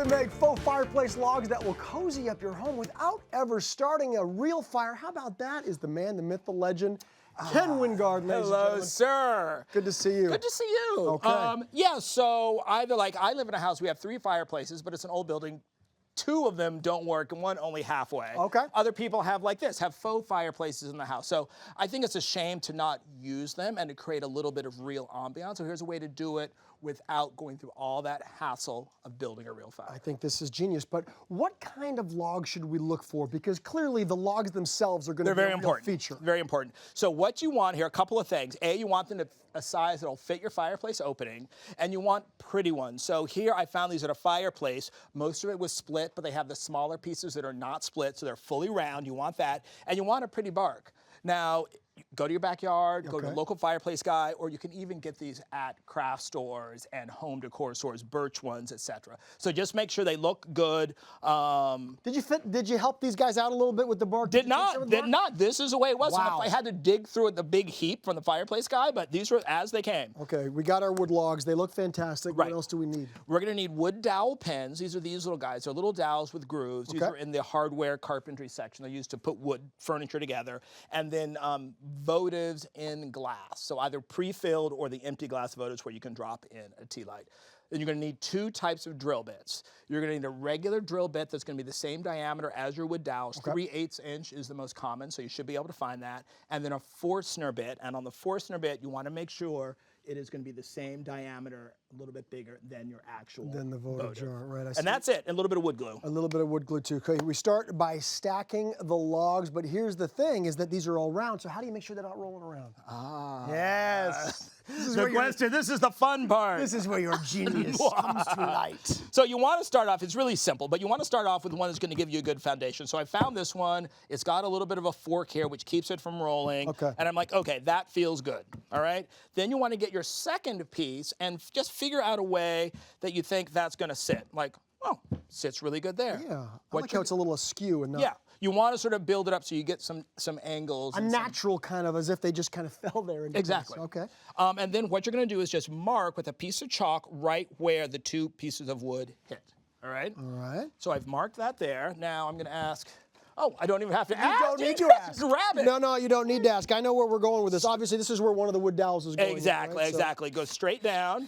to make faux fireplace logs that will cozy up your home without ever starting a real fire. How about that? Is the man, the myth, the legend, Ken Wingard, ladies and Hello, gentlemen. sir. Good to see you. Good to see you. Okay. Yeah, so I live in a house, we have 3 fireplaces, but it's an old building. 2 of them don't work and 1 only halfway. Okay. Other people have faux fireplaces in the house. So I think it's a shame to not use them and to create a little bit of real ambiance. So here's a way to do it without going through all that hassle of building a real fire. I think this is genius, but what kind of logs should we look for? Because clearly the logs themselves are going to be a real feature. Very important. So what you want here, a couple of things. A, you want them to a size that'll fit your fireplace opening, and you want pretty ones. So here I found these at a Fireplace. Most of it was split, but they have the smaller pieces that are not split, so they're fully round. You want that, and you want a pretty bark. Now, go to your backyard, go to a local fireplace guy, or you can even get these at craft stores and home decor stores, Birch ones, etc. So just make sure they look good. Did you help these guys out a little bit with the bark? Did not. This is the way it was. Wow. I had to dig through the big heap from the fireplace guy, but these were as they came. Okay, we got our wood logs. They look fantastic. Right. What else do we need? We're going to need wood dowel pins. These are these little guys. They're little dowels with grooves. These are in the hardware carpentry section. They're used to put wood furniture together. And then votives in glass. So either pre-filled or the empty glass votives where you can drop in a tea light. Then you're going to need 2 types of drill bits. You're going to need a regular drill bit that's going to be the same diameter as your wood dowels. 3/8 inch is the most common, so you should be able to find that. And then a Forstner bit. And on the Forstner bit, you want to make sure it is going to be the same diameter, a little bit bigger than your actual the votive jar, right? And that's it, and a little bit of wood glue. A little bit of wood glue too. Okay, we start by stacking the logs, but here's the thing, is that these are all round, so how do you make sure they're not rolling around? Ah. Yes. This is the fun part. This is where your genius comes to light. So you want to start off, it's really simple, but you want to start off with one that's going to give you a good foundation. So I found this one. It's got a little bit of a fork here, which keeps it from rolling. Okay. And I'm like, okay, that feels good, all right? Then you want to get your second piece and just figure out a way that you think that's going to sit. Like, oh, sits really good there. Yeah, I like how it's a little askew and not... Yeah, you want to sort of build it up so you get some angles. A natural kind of, as if they just kind of fell there. Exactly. Okay. And then what you're going to do is just mark with a piece of chalk right where the 2 pieces of wood hit, all right? All right. So I've marked that there. Now I'm going to ask, oh, I don't even have to ask. You don't need to ask. Grab it. No, you don't need to ask. I know where we're going with this. Obviously, this is where one of the wood dowels is going. Exactly, right? exactly. Go straight down.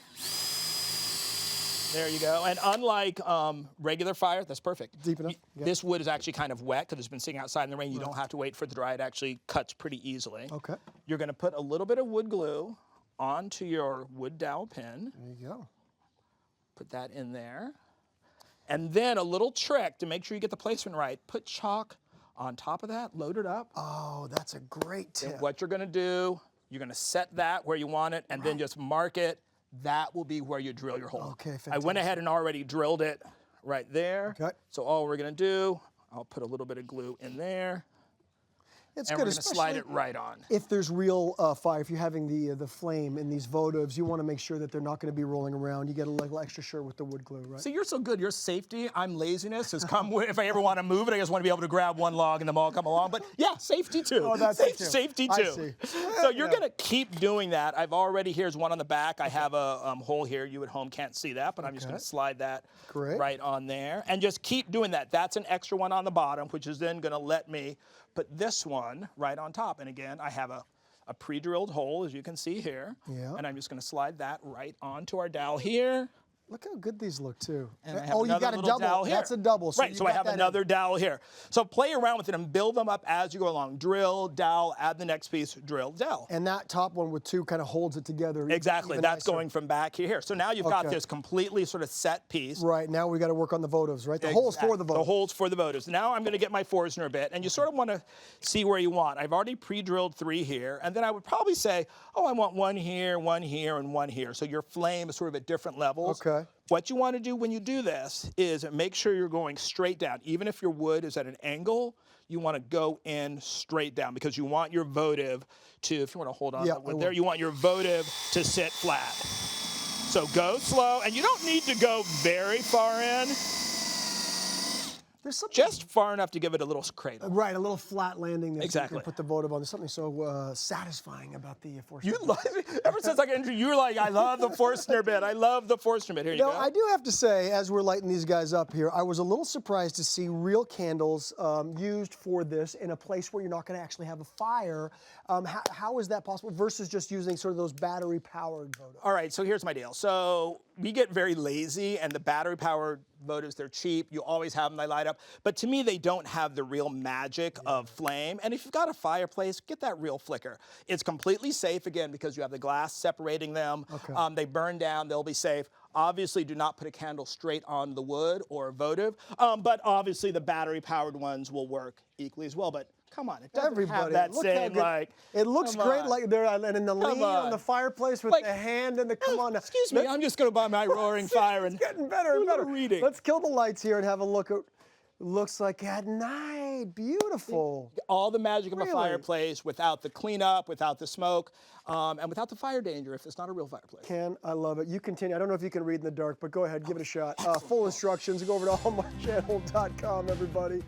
There you go. And unlike regular fire, that's perfect. Deep enough? Yep. This wood is actually kind of wet because it's been sitting outside in the rain. You don't have to wait for it to dry. It actually cuts pretty easily. Okay. You're going to put a little bit of wood glue onto your wood dowel pin. There you go. Put that in there. And then a little trick to make sure you get the placement right. Put chalk on top of that, load it up. Oh, that's a great tip. And what you're going to do, you're going to set that where you want it and then just mark it. That will be where you drill your hole. Okay, fantastic. I went ahead and already drilled it right there. Okay. So all we're going to do, I'll put a little bit of glue in there. It's and good, we're going to slide it right on. If there's real fire, if you're having the flame in these votives, you want to make sure that they're not going to be rolling around. You get a little extra sure with the wood glue, right? See, you're so good. Your safety, I'm laziness, has come with, if I ever want to move it, I just want to be able to grab one log and them all come along. But yeah, safety too. Oh, that's safety too. So you're going to keep doing that. I've already, here's one on the back. I have a hole here. You at home can't see that, but I'm just going to slide that right on there. And just keep doing that. That's an extra one on the bottom, which is then going to let me put this one right on top. And again, I have a pre-drilled hole, as you can see here. Yeah. And I'm just going to slide that right onto our dowel here. Look how good these look, too. And oh, you got a double. That's a double. So right, so I have another dowel here. So play around with it and build them up as you go along. Drill, dowel, add the next piece, drill, dowel. And that top one with 2 kind of holds it together. Exactly. That's going from back here. So now you've got this completely sort of set piece. Right. Now we got to work on the votives, right? The holes for the votives. The holes for the votives. Now I'm going to get my Forstner bit, and you sort of want to see where you want. I've already pre-drilled 3 here, and then I would probably say, oh, I want 1 here, 1 here, and 1 here. So your flame is sort of at different levels. Okay. What you want to do when you do this is make sure you're going straight down. Even if your wood is at an angle, you want to go in straight down because you want your votive to, if you want to hold on to the wood there, you want your votive to sit flat. So go slow, and you don't need to go very far in. There's something Just far enough to give it a little cradle. right, a little flat landing that you Exactly. can put the votive on. There's something so satisfying about the Forstner. You love it. Ever since I got introduced, you were like, I love the Forstner bit. I love the Forstner bit. Here you Now, go. I do have to say, as we're lighting these guys up here, I was a little surprised to see real candles used for this in a place where you're not going to actually have a fire. How is that possible versus just using sort of those battery-powered votives? All right, so here's my deal. So we get very lazy, and the battery-powered votives, they're cheap. You always have them, they light up. But to me, they don't have the real magic of flame. And if you've got a fireplace, get that real flicker. It's completely safe, again, because you have the glass separating them. Okay. They burn down, they'll be safe. Obviously, do not put a candle straight on the wood or a votive. But obviously, the battery-powered ones will work equally as well. But come on, it doesn't Everybody, have that look how same, good. like, It looks come great, on. like they're and in the lean on the fireplace with Like, the hand and the come on. Now. Excuse me, I'm just going to buy my roaring fire and It's getting better do and a little better. reading. Let's kill the lights here and have a look at. Looks like at night. Beautiful. All the magic of a Really? fireplace without the cleanup, without the smoke, and without the fire danger if it's not a real fireplace. Ken, I love it. You continue. I don't know if you can read in the dark, but go ahead, give it a shot. Full instructions. Go over to hallmarkchannel.com, everybody.